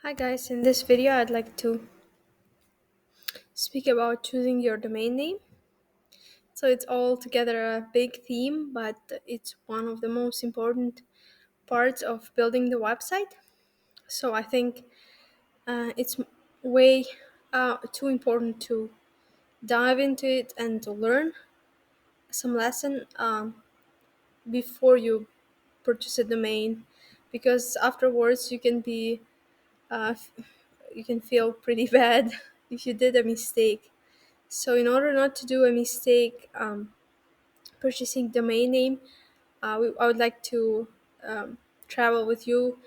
Hi guys, in this video I'd like to speak about choosing your domain name. So it's all together a big theme, but it's one of the most important parts of building the website. So I think it's way too important to dive into it and to learn some lesson before you purchase a domain, because afterwards uh, f- you can feel pretty bad if you did a mistake. So in order not to do a mistake purchasing domain name, I would like to um, travel with you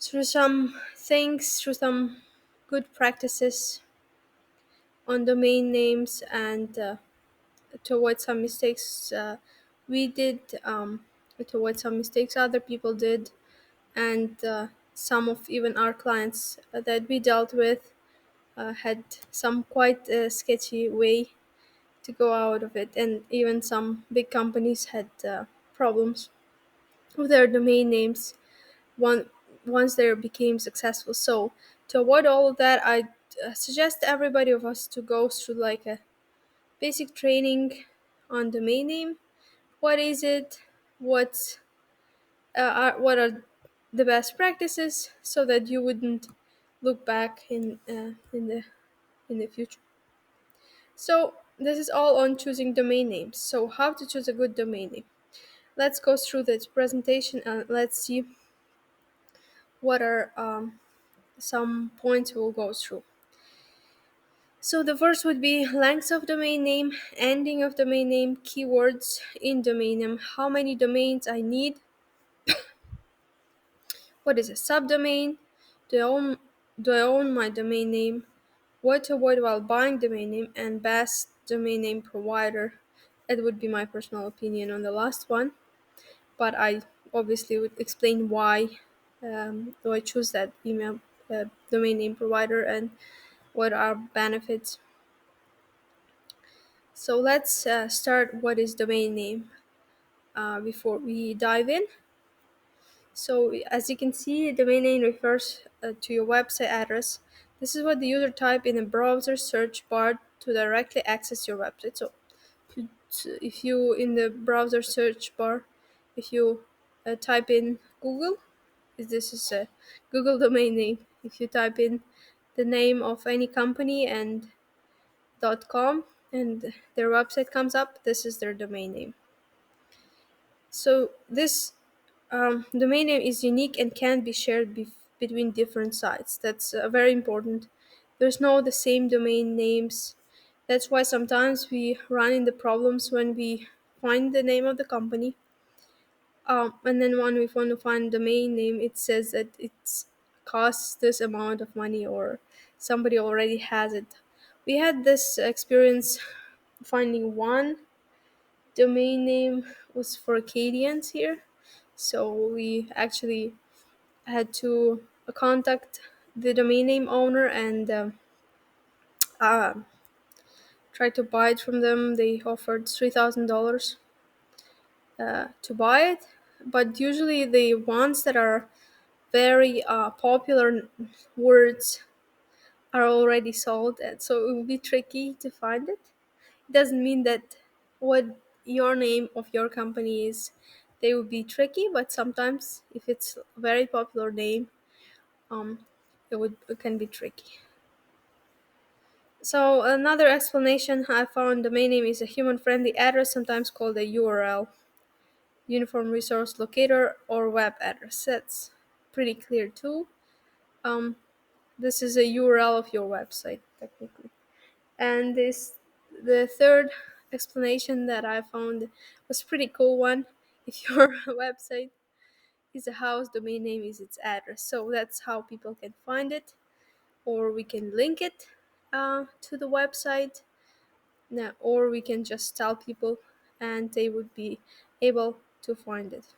through some things, through some good practices on domain names, and to avoid some mistakes we did, to avoid some mistakes other people did, and some of even our clients that we dealt with had some quite sketchy way to go out of it, and even some big companies had problems with their domain names one, once they became successful. So to avoid all of that, I suggest everybody of us to go through like a basic training on domain name. What is it? What are the best practices, so that you wouldn't look back in the future. So this is all on choosing domain names. So how to choose a good domain name? Let's go through this presentation and let's see what are some points we'll go through. So the first would be length of domain name, ending of domain name, keywords in domain name, how many domains I need, what is a subdomain, do I own, do I own my domain name, what to avoid while buying domain name, and best domain name provider. That would be my personal opinion on the last one, but I obviously would explain why do I choose that email domain name provider and what are benefits. So let's start what is domain name before we dive in. So as you can see, domain name refers to your website address. This is what the user type in a browser search bar to directly access your website. So if you in the browser search bar, if you type in Google, this is a Google domain name. If you type in the name of any company and .com and their website comes up, this is their domain name. So this domain name is unique and can be shared between different sites. That's very important. There's no the same domain names. That's why sometimes we run into problems when we find the name of the company, and then when we want to find domain name, it says that it's costs this amount of money or somebody already has it. We had this experience finding one domain name was for Acadians here, so we actually had to contact the domain name owner and uh, try to buy it from them. They offered $3,000 to buy it, but usually the ones that are very popular words are already sold, and so it will be tricky to find it. It doesn't mean that what your name of your company is, they would be tricky, but sometimes if it's a very popular name, um, it can be tricky. So another explanation I found, domain name is a human-friendly address, sometimes called a URL, Uniform Resource Locator, or web address. That's pretty clear too. Um, this is a URL of your website technically. And the third explanation that I found was pretty cool one. If your website is a house, domain name is its address. So that's how people can find it, or we can link it to the website. Now, or we can just tell people and they would be able to find it.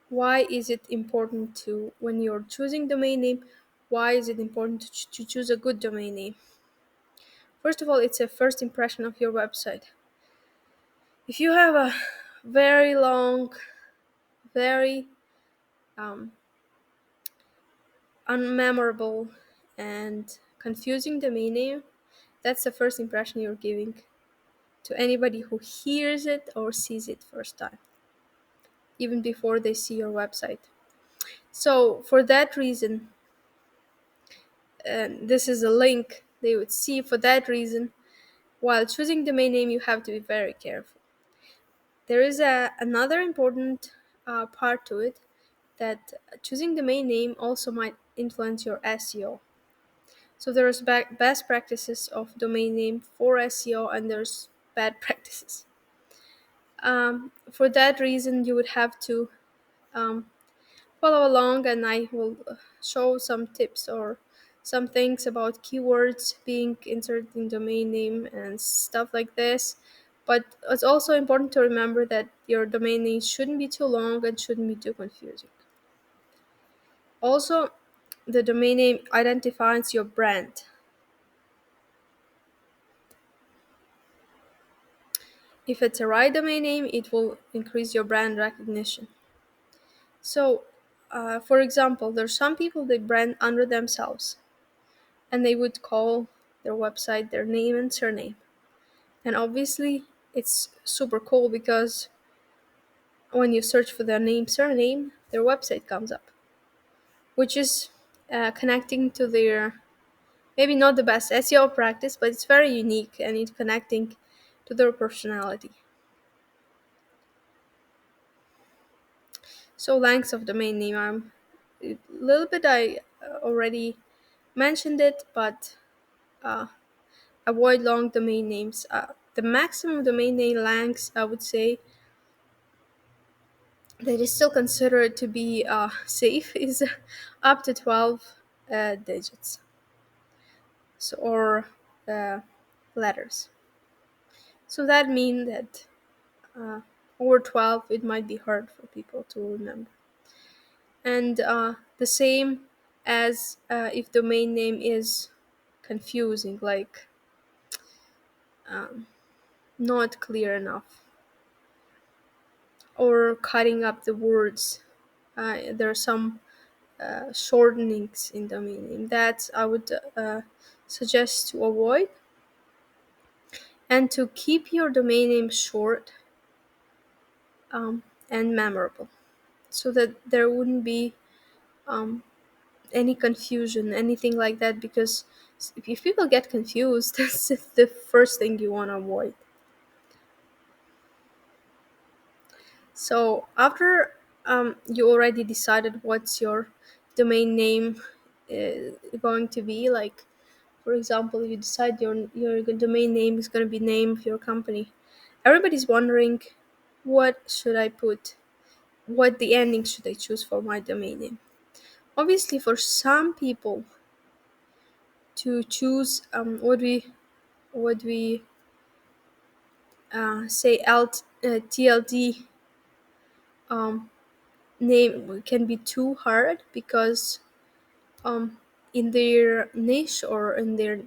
Why is it important to, when you're choosing domain name, why is it important to choose a good domain name? First of all, it's a first impression of your website. If you have a very long, very um, unmemorable and confusing domain name, that's the first impression you're giving to anybody who hears it or sees it first time, even before they see your website. So for that reason, and this is a link they would see. For that reason, while choosing domain name, you have to be very careful. There is another important part to it, that choosing domain name also might influence your SEO. So there's best practices of domain name for SEO, and there's bad practices. For that reason, you would have to um, follow along, and I will show some tips or some things about keywords being inserted in domain name and stuff like this. But it's also important to remember that your domain name shouldn't be too long and shouldn't be too confusing. Also, the domain name identifies your brand. If it's a right domain name, it will increase your brand recognition. So, for example, there's some people they brand under themselves, and they would call their website their name and surname. And obviously, it's super cool because when you search for their name, surname, their website comes up, which is connecting to their, maybe not the best SEO practice, but it's very unique and it's connecting to their personality. So, lengths of domain name, a little bit I already mentioned it, but uh, avoid long domain names. The maximum domain name lengths, I would say, that is still considered to be safe is up to 12 digits, so, or uh, letters. So that means that uh, over 12 it might be hard for people to remember. And the same as if domain name is confusing, like not clear enough, or cutting up the words. There are some shortenings in domain name that I would suggest to avoid, and to keep your domain name short and memorable, so that there wouldn't be um, any confusion, anything like that, because if people get confused, that's the first thing you want to avoid. So after you already decided what's your domain name going to be, like for example, you decide your domain name is going to be name of your company. Everybody's wondering, what should I put? What the ending should I choose for my domain name? Obviously, for some people, to choose what we say TLD um, name can be too hard, because um, in their niche or in their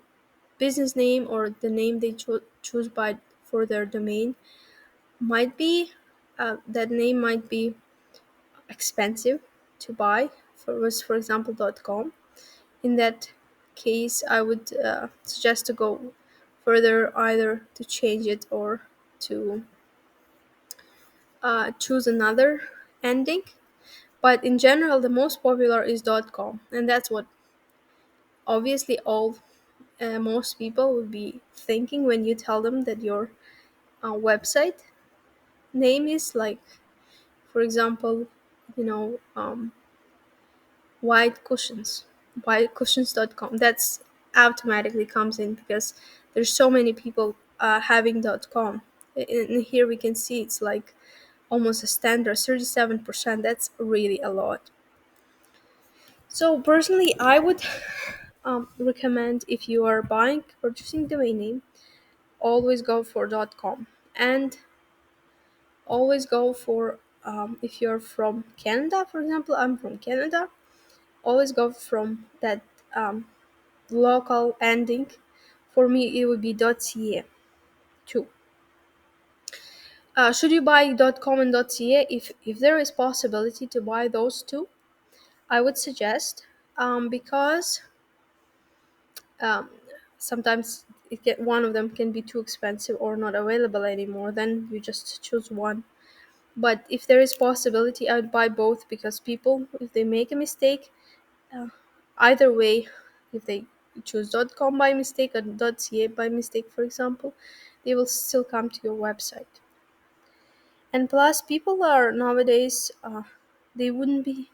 business name, or the name they choose by for their domain, might be that name might be expensive to buy. For example, .com. In that case, I would suggest to go further, either to change it or to choose another ending. But in general, the most popular is .com, and that's what obviously all most people would be thinking when you tell them that your website name is like, for example, you know, white cushions, whitecushions.com. That's automatically comes in because there's so many people having .com. In here we can see it's like almost a standard 37%. That's really a lot. So personally, I would recommend, if you are buying purchasing domain name, always go for .com, and always go for if you're from Canada, for example, I'm from Canada, always go from that um, local ending. For me, it would be .ca too. Should you buy .com and .ca? If there is possibility to buy those two, I would suggest, because um, sometimes one of them can be too expensive or not available anymore. Then you just choose one. But if there is possibility, I would buy both, because people, if they make a mistake, uh, either way, if they choose .com by mistake or .ca by mistake, for example, they will still come to your website. And plus, people are nowadays, they wouldn't be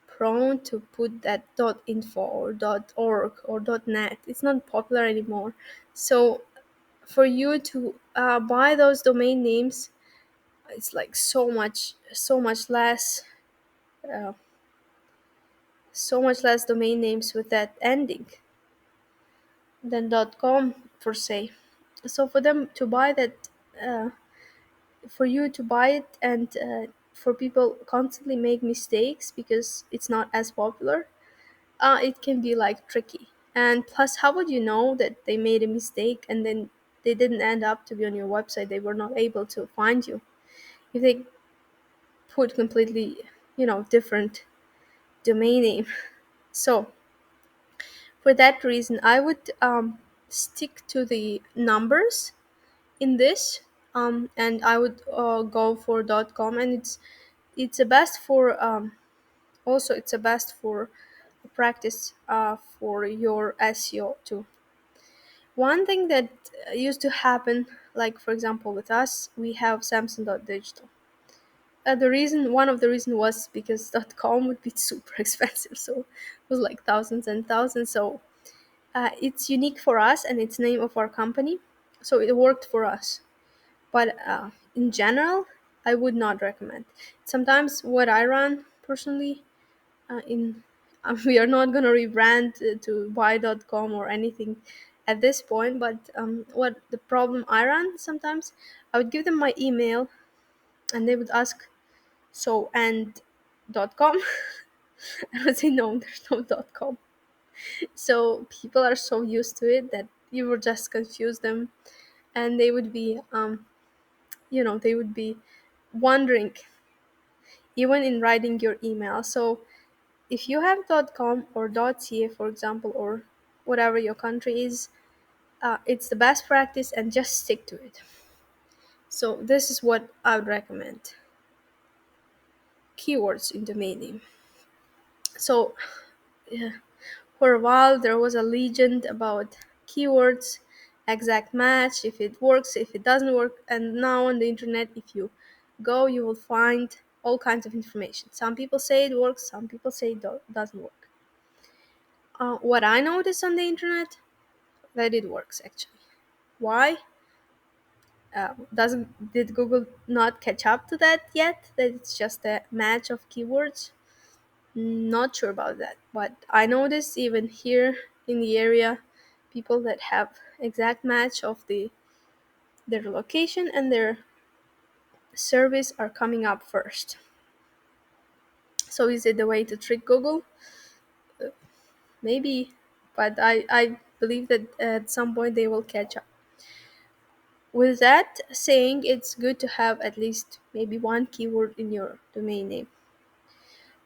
prone to put that .info or .org or .net. It's not popular anymore. So for you to buy those domain names, it's like so much less, uh, so much less domain names with that ending than .com per se. So for them to buy that, uh, for you to buy it, and for people constantly make mistakes because it's not as popular, it can be like tricky. And plus, how would you know that they made a mistake and then they didn't end up to be on your website? They were not able to find you if they put completely, different domain name. So for that reason, I would stick to the numbers in this, and I would go for .com, and it's the best for, also it's the best for practice for your SEO too. One thing that used to happen, like for example with us, we have Samsung.digital. One of the reason was because .com would be super expensive, so it was like thousands and thousands. So it's unique for us and it's name of our company, so it worked for us. But in general, I would not recommend. Sometimes what I run personally, in we are not going to rebrand to buy.com or anything at this point, but what the problem I run sometimes, I would give them my email and they would ask, so, and .com. I would say no, there's no .com. So people are so used to it that you would just confuse them, and they would be they would be wondering even in writing your email. So if you have .com or .ca, for example, or whatever your country is, it's the best practice, and just stick to it. So this is what I would recommend. Keywords in domain name. So yeah, for a while there was a legend about keywords, exact match, if it works, if it doesn't work, and now on the internet, if you go, you will find all kinds of information. Some people say it works, some people say it doesn't work. What I noticed on the internet, that it works actually. Why? Doesn't Did Google not catch up to that yet? That it's just a match of keywords? Not sure about that, but I noticed even here in the area, people that have exact match of their location and their service are coming up first. So is it the way to trick Google? Maybe, but I believe that at some point they will catch up. With that saying, it's good to have at least maybe one keyword in your domain name.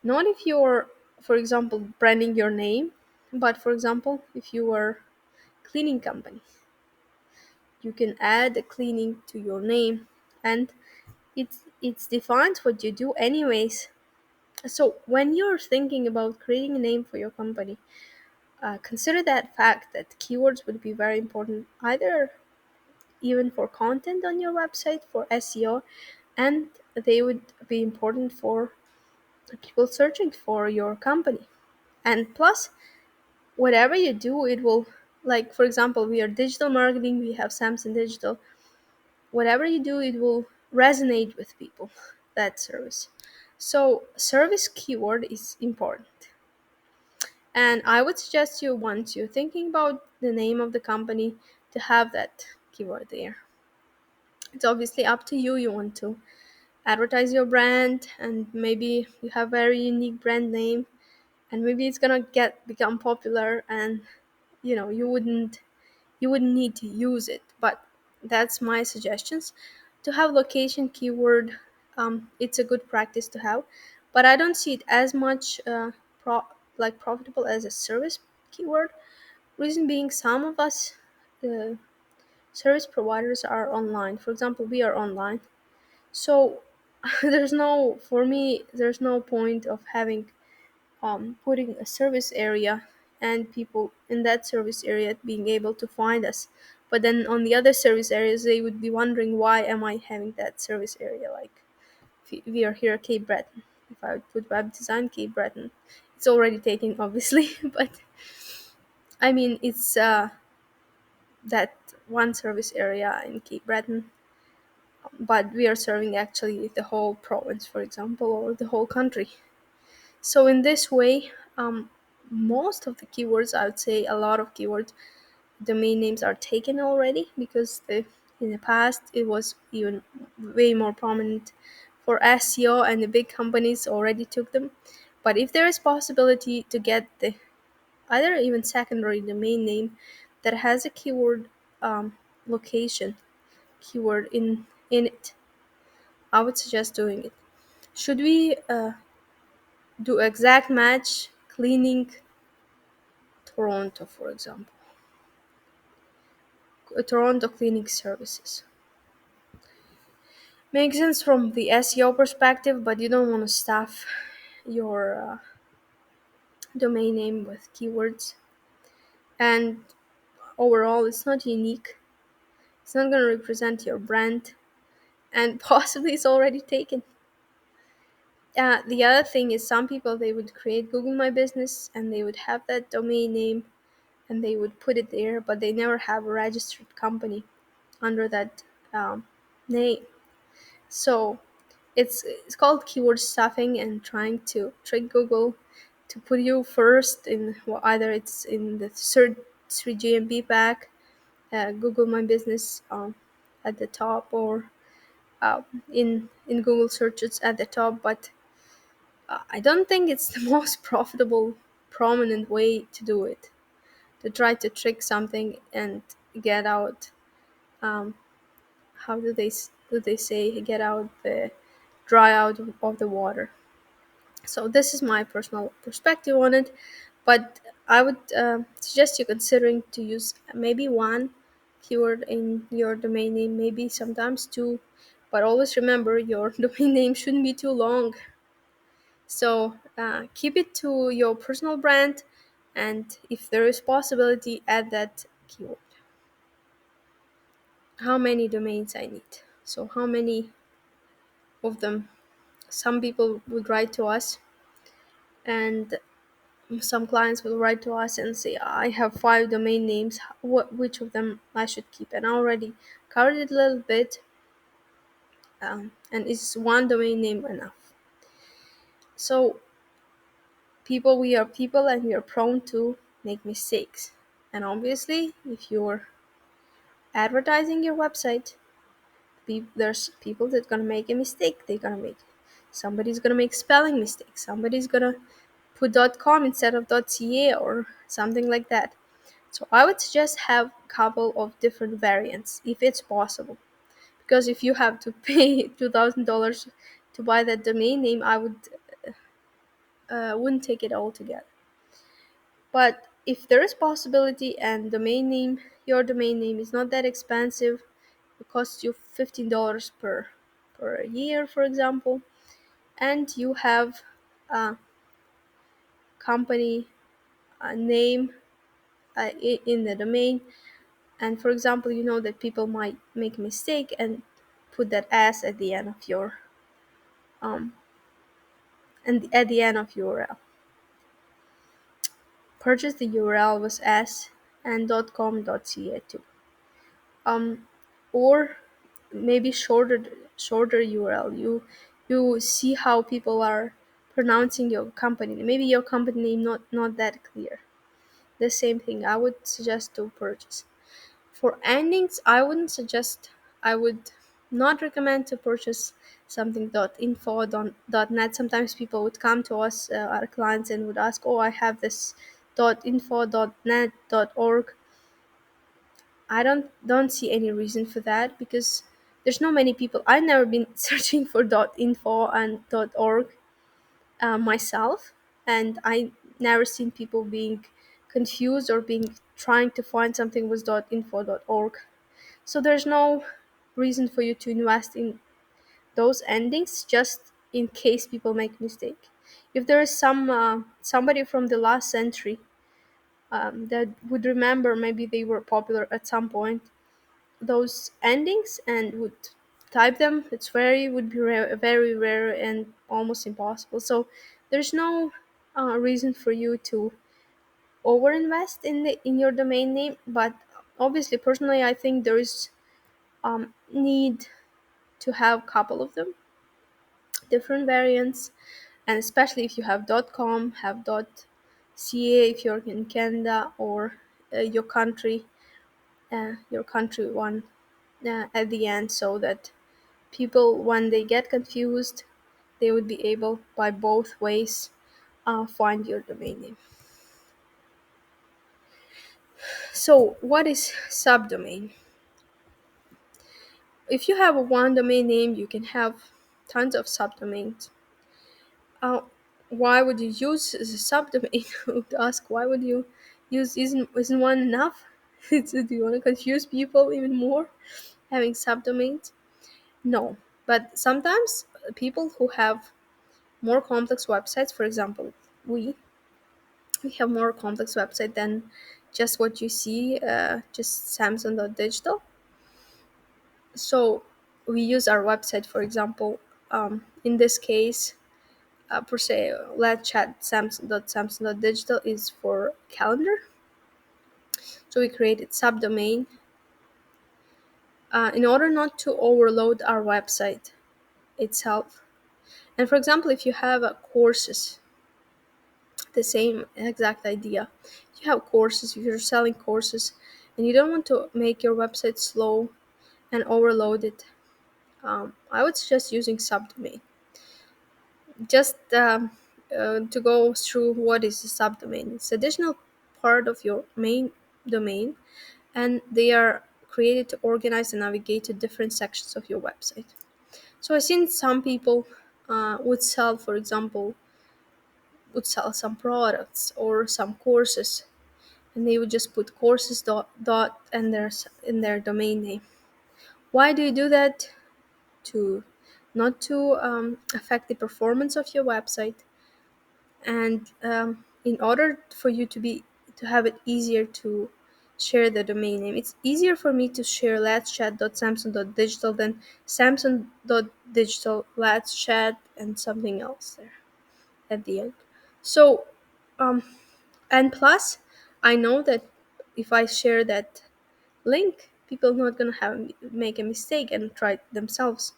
Not if you're, for example, branding your name, but for example, if you are cleaning company, you can add a cleaning to your name, and it's defines what you do anyways. So when you're thinking about creating a name for your company, consider that fact that keywords would be very important, either even for content on your website for SEO, and they would be important for people searching for your company. And plus, whatever you do, it will, like for example, we are digital marketing, we have Samsung Digital. Whatever you do, it will resonate with people, that service. So service keyword is important, and I would suggest you, once you're thinking about the name of the company, to have that keyword there. It's obviously up to you. You want to advertise your brand, and maybe you have very unique brand name, and maybe it's gonna become popular, and you wouldn't need to use it. But that's my suggestions. to have location keyword. It's a good practice to have, but I don't see it as much profitable as a service keyword. Reason being, some of us, the service providers, are online. For example, we are online, so there's no point of having putting a service area and people in that service area being able to find us. But then on the other service areas, they would be wondering, why am I having that service area? Like, if we are here at Cape Breton. If I would put web design Cape Breton, it's already taken, obviously. But I mean, it's that one service area in Cape Breton, but we are serving actually the whole province, for example, or the whole country. So in this way, most of the keywords, I would say a lot of keywords, domain names are taken already, because in the past it was even way more prominent for SEO, and the big companies already took them. But if there is possibility to get the either even secondary domain name that has a keyword location keyword in it, I would suggest doing it. Should we do exact match cleaning Toronto, for example? Toronto cleaning services makes sense from the SEO perspective, but you don't want to stuff your domain name with keywords, and overall it's not unique. It's not going to represent your brand, and possibly it's already taken. The other thing is, some people, they would create Google My Business and they would have that domain name and they would put it there, but they never have a registered company under that name. So it's called keyword stuffing and trying to trick Google to put you first in, well, either it's in the search 3 GMB pack, Google My Business at the top, or in Google searches at the top. But I don't think it's the most profitable, prominent way to do it. To try to trick something and get out. Um, how do they say, get out the dry out of the water? So this is my personal perspective on it, but I would suggest you considering to use maybe one keyword in your domain name, maybe sometimes two, but always remember your domain name shouldn't be too long. So keep it to your personal brand, and if there is possibility, add that keyword. How many domains I need? So how many of them? Some people would write to us, and some clients will write to us and say, I have 5 domain names, which of them I should keep? And I already covered it a little bit. And is one domain name enough? So we are people, and we are prone to make mistakes. And obviously, if you're advertising your website, there's people that gonna make a mistake. Somebody's gonna make spelling mistakes. Somebody's gonna put .com instead of .ca or something like that. So I would suggest have a couple of different variants if it's possible. Because if you have to pay $2,000 to buy that domain name, I wouldn't take it all together. But if there is possibility, and your domain name is not that expensive, it costs you $15 per year, for example, and you have a company name in the domain, and for example, you know that people might make a mistake and put that as at the end of your um and at the end of URL. Purchase the URL was s and .com.ca too. Or maybe shorter URL. You see how people are pronouncing your company. Maybe your company name not that clear. The same thing I would suggest to purchase. For endings, I would not recommend to purchase something .info, .net. Sometimes people would come to us, our clients, and would ask, oh, I have this .info, .net, .org. I don't see any reason for that, because there's no many people. I've never been searching for .info and .org myself, and I never seen people being confused or being trying to find something with .info .org. So there's no reason for you to invest in those endings just in case people make mistake. If there is somebody from the last century that would remember, maybe they were popular at some point, those endings, and would type them, it's very would be rare, very rare and almost impossible. So there's no reason for you to overinvest in your domain name. But obviously, personally, I think there is need to have a couple of them, different variants, and especially if you have .com, have .ca if you're in Canada, or your country one at the end, so that people, when they get confused, they would be able by both ways find your domain name. So what is subdomain? If you have a one domain name, you can have tons of subdomains. uh, why would you use a subdomain? I would ask, why would you use, isn't one enough? Do you want to confuse people even more having subdomains? No. But sometimes people who have more complex websites, for example, we we have more complex website than just what you see, just Samsung.digital. So we use our website, for example, in this case, per se, let's chat Samsung.digital is for calendar. So we created subdomain in order not to overload our website itself. And for example, if you have courses, the same exact idea. You have courses, if you're selling courses and you don't want to make your website slow and overload it, I would suggest using subdomain. Just to go through what is a subdomain. It's additional part of your main domain, and they are created to organize and navigate to different sections of your website. So I've seen some people would sell, for example, would sell some products or some courses, and they would just put courses dot and in their domain name. Why do you do that? To not to affect the performance of your website, and in order for you to have it easier to share the domain name. It's easier for me to share let's chat.samsung.digital than samsung.digital let's chat and something else there at the end. So um, and plus, I know that if I share that link, people not gonna have make a mistake and try themselves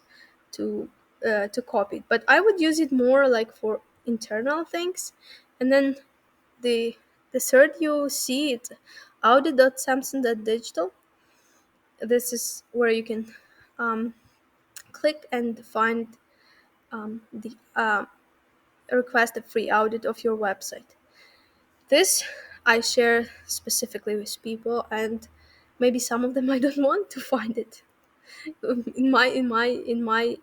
to to copy it. But I would use it more like for internal things, and then the the third you see it, audit.samsung.digital. This is where you can um, click and find the request a free audit of your website. This I share specifically with people, and maybe some of them I don't want to find it. In my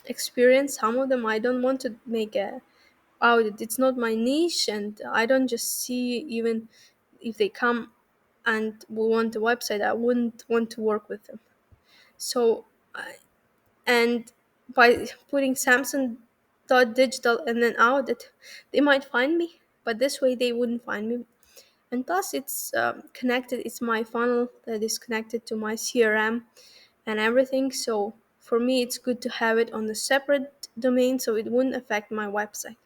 experience, some of them I don't want to make a audit. It's not my niche, and I don't just see, even if they come and will want a website, I wouldn't want to work with them. So and by putting Samsung.digital and then audit, they might find me, but this way they wouldn't find me. And plus it's connected, it's my funnel that is connected to my CRM and everything. So for me it's good to have it on a separate domain so it wouldn't affect my website.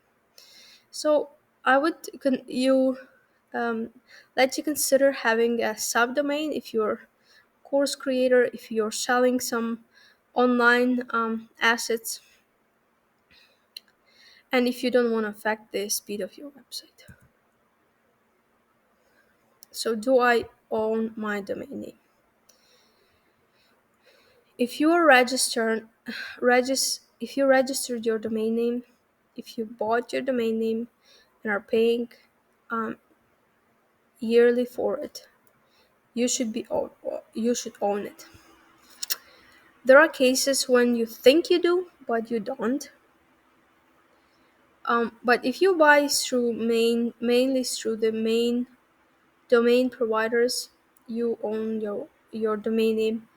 So I would um, let you consider having a subdomain if you're course creator, if you're selling some online assets, and if you don't want to affect the speed of your website. So do I own my domain name? If you are if you registered your domain name, if you bought your domain name and are paying um, yearly for it, you should own it. There are cases when you think you do, but you don't. But if you buy through mainly through the main domain providers, you own your domain name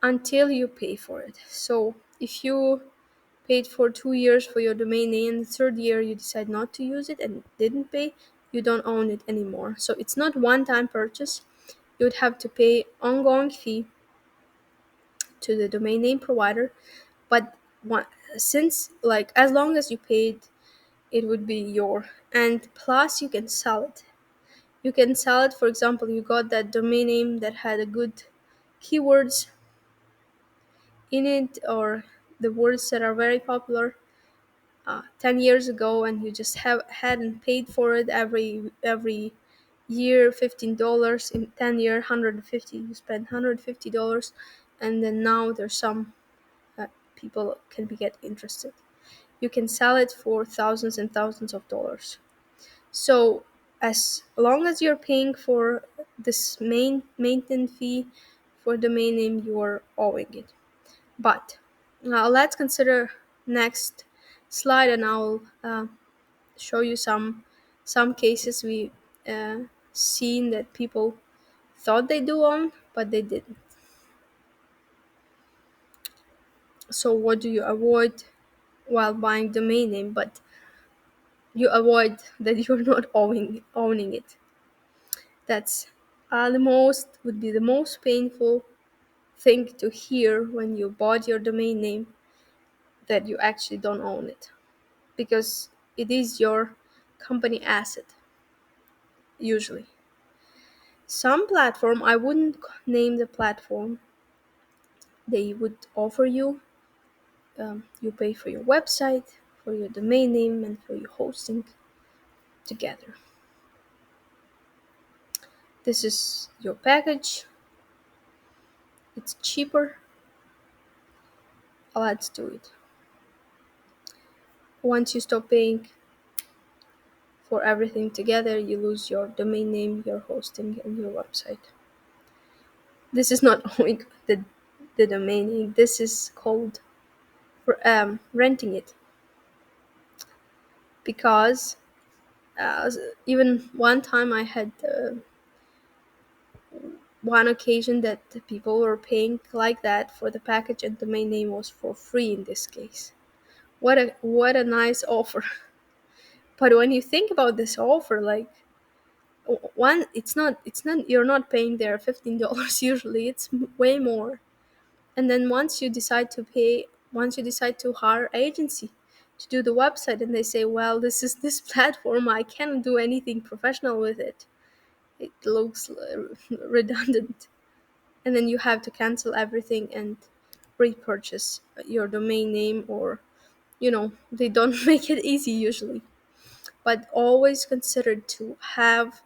until you pay for it. So if you paid for 2 years for your domain name and the third year you decide not to use it and didn't pay, you don't own it anymore. So it's not one-time purchase. You would have to pay ongoing fee to the domain name provider, but one, since like as long as you paid, it would be your. And plus you can sell it. You can sell it. For example, you got that domain name that had a good keywords in it, or the words that are very popular 10 years ago, and you just hadn't paid for it every year $15. In 10 year 150, you spend $150, and then now there's some people can be get interested. You can sell it for thousands and thousands of dollars. So as long as you're paying for this maintenance fee for domain name, you are owing it. But now let's consider next slide, and I'll show you some cases we uh, seen that people thought they do own, but they didn't. So what do you avoid while buying domain name? But you avoid that you're not owning it. That's the most would be the most painful thing to hear when you bought your domain name, that you actually don't own it, because it is your company asset usually. Some platform, I wouldn't name the platform, they would offer you, you pay for your website, for your domain name, and for your hosting together. This is your package. It's cheaper. Let's do it. Once you stop paying for everything together, you lose your domain name, your hosting, and your website. This is not owning the domain name. This is called renting it, because uh, even one time I had one occasion that the people were paying like that for the package, and domain name was for free in this case. What a nice offer. But when you think about this offer, like one, it's not you're not paying there $15 usually, it's way more. And then once you decide to hire agency to do the website, and they say, well, this is this platform, I cannot do anything professional with it, it looks redundant, and then you have to cancel everything and repurchase your domain name, or they don't make it easy usually. But always consider to have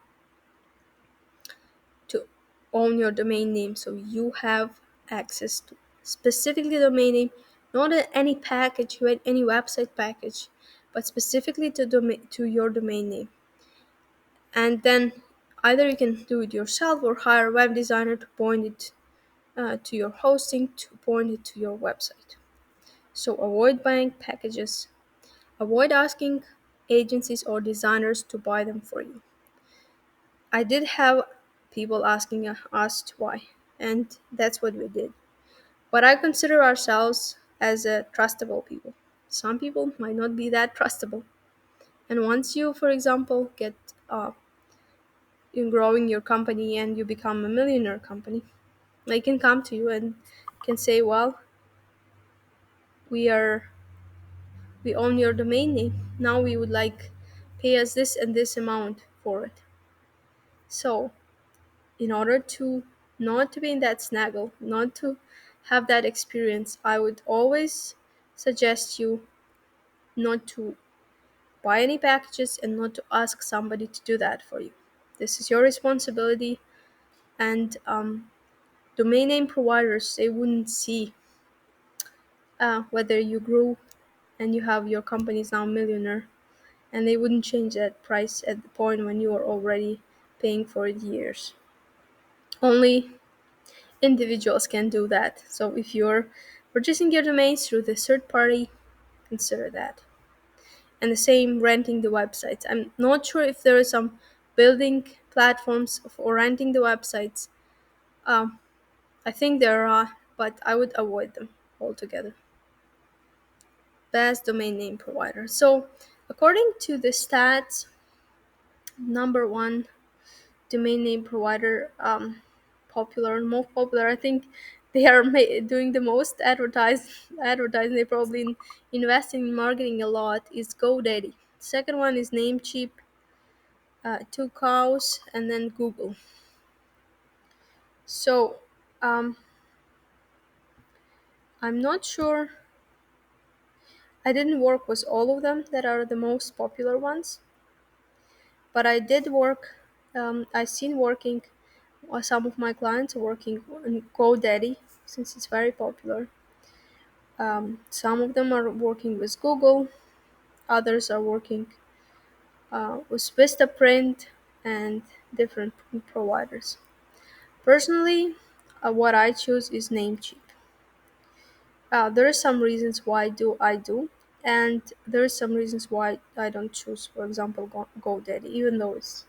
to own your domain name, so you have access to specifically domain name, not any package, any website package, but specifically to your domain name. And then either you can do it yourself or hire a web designer to point it to your hosting, to point it to your website. So avoid buying packages, avoid asking agencies or designers to buy them for you. I did have people asking us to buy, and that's what we did. But I consider ourselves as a trustable people. Some people might not be that trustable. And once you, for example, get in growing your company and you become a millionaire company, they can come to you and can say, well, we are we own your domain name. Now we would like pay us this and this amount for it. So in order to not to be in that snaggle, not to have that experience, I would always suggest you not to buy any packages and not to ask somebody to do that for you. This is your responsibility, and domain name providers, they wouldn't see whether you grew and you have your company is now a millionaire, and they wouldn't change that price at the point when you are already paying for it years. Only individuals can do that. So if you're purchasing your domains through the third party, consider that. And the same renting the websites. I'm not sure if there are some building platforms for renting the websites. Um, I think there are, but I would avoid them altogether. Best domain name provider. So, according to the stats, number one domain name provider, most popular. I think they are doing the most advertising. They probably investing in marketing a lot. Is GoDaddy. Second one is Namecheap, Two Cows, and then Google. So, um, I'm not sure. I didn't work with all of them that are the most popular ones, but I did work. I seen working. Some of my clients are working on GoDaddy since it's very popular. Some of them are working with Google. Others are working with Vistaprint and different providers. Personally, what I choose is Namecheap. There are some reasons why do I do, and there are some reasons why I don't choose. For example, GoDaddy, even though it's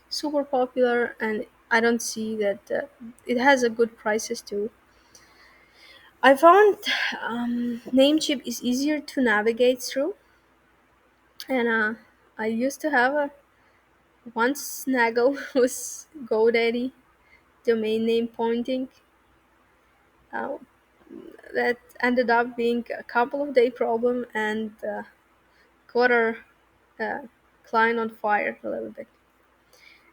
super popular, and I don't see that it has a good prices too. I found Namecheap is easier to navigate through, and I used to have a one snaggle with GoDaddy domain name pointing. Uh, that ended up being a couple of day problem and caught our uh, client on fire a little bit.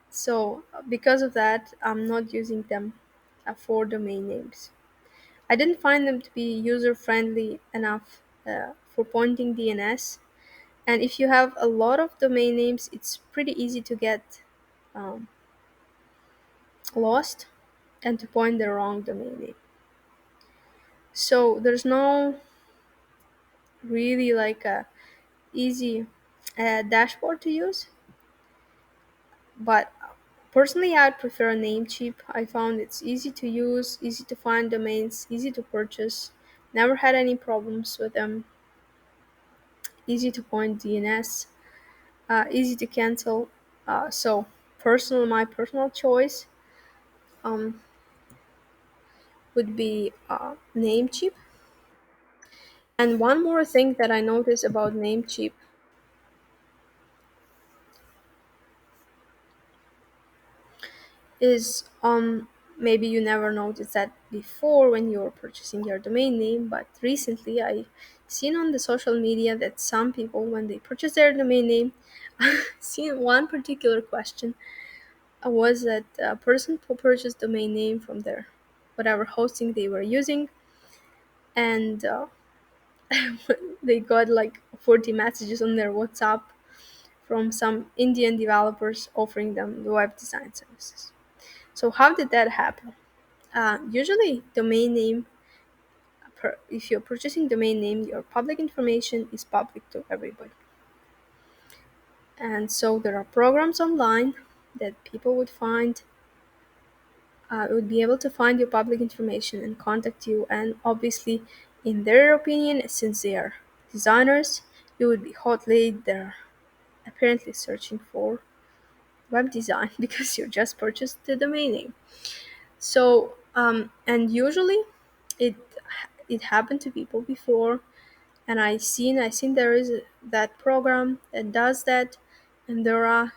So because of that, I'm not using them for domain names. I didn't find them to be user friendly enough for pointing DNS. And if you have a lot of domain names, it's pretty easy to get um, lost and to point the wrong domain name. So there's no really like a easy dashboard to use. But personally, I'd prefer Namecheap. I found it's easy to use, easy to find domains, easy to purchase. Never had any problems with them. Easy to point DNS, easy to cancel. So my personal choice um, would be Namecheap. And one more thing that I noticed about Namecheap is maybe you never noticed that before when you were purchasing your domain name, but recently I seen on the social media that some people when they purchase their domain name seen one particular question was that a person who purchased domain name from their whatever hosting they were using, and they got like 40 messages on their WhatsApp from some Indian developers offering them the web design services. So how did that happen? Usually, domain name. If you're purchasing domain name, your public information is public to everybody, and so there are programs online that people would be able to find your public information and contact you. And obviously, in their opinion, since they are designers, you would be hot lead. They're apparently searching for web design because you just purchased the domain name. So, and usually, it it happened to people before, and I seen there is that program that does that, and there are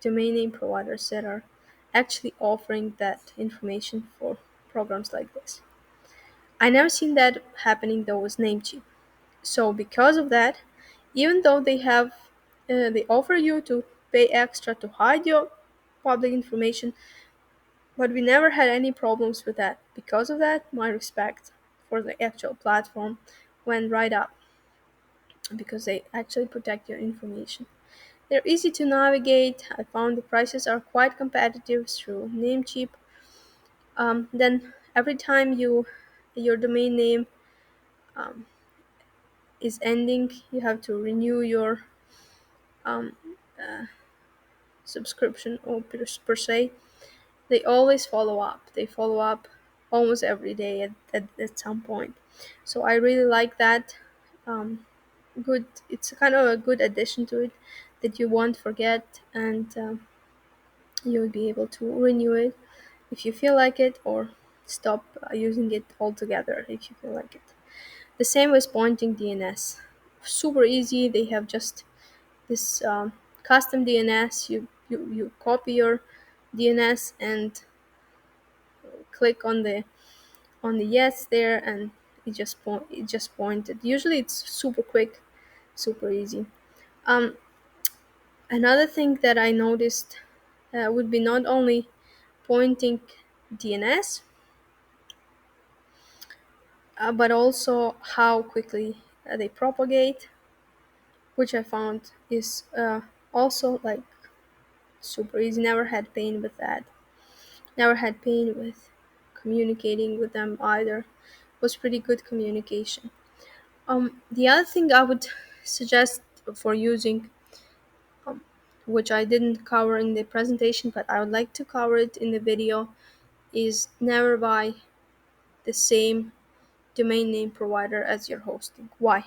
domain name providers that are actually offering that information for programs like this. I never seen that happening though with Namecheap. So because of that, even though they offer you to pay extra to hide your public information, but we never had any problems with that. Because of that, my respect for the actual platform went right up because they actually protect your information. They're easy to navigate. I found the prices are quite competitive through Namecheap. Then every time your domain name um, is ending, you have to renew your um, subscription or per se. They always follow up. They follow up almost every day at some point. So I really like that. Um, good. It's kind of a good addition to it that you won't forget, and you'll be able to renew it if you feel like it, or stop using it altogether if you feel like it. The same with pointing DNS. Super easy. They have just this custom DNS. You copy your DNS and click on the yes there, and it just pointed. Usually it's super quick, super easy. Um, Another thing that I noticed would be not only pointing DNS, but also how quickly they propagate, which I found is also like super easy. Never had pain with that. Never had pain with communicating with them either. Was pretty good communication. The other thing I would suggest for using, um, which I didn't cover in the presentation, but I would like to cover it in the video, is never buy the same domain name provider as your hosting. Why?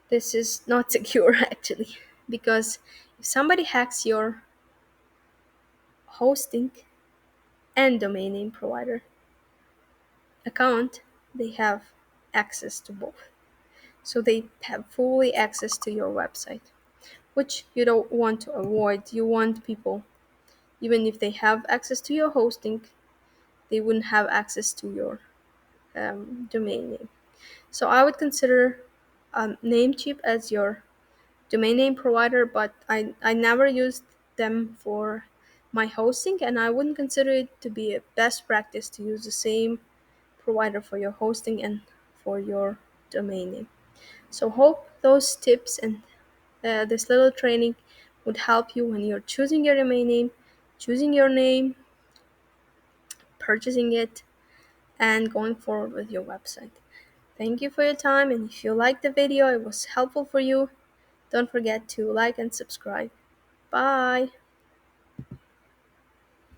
This is not secure actually, because if somebody hacks your hosting and domain name provider account, they have access to both. So they have fully access to your website, which you don't want to avoid. You want people, even if they have access to your hosting, they wouldn't have access to your domain name. So I would consider Namecheap as your domain name provider, but I never used them for my hosting, and I wouldn't consider it to be a best practice to use the same provider for your hosting and for your domain name. So hope those tips and this little training would help you when you're choosing your domain name, choosing your name, purchasing it, and going forward with your website. Thank you for your time, and if you liked the video, it was helpful for you, don't forget to like and subscribe. Bye!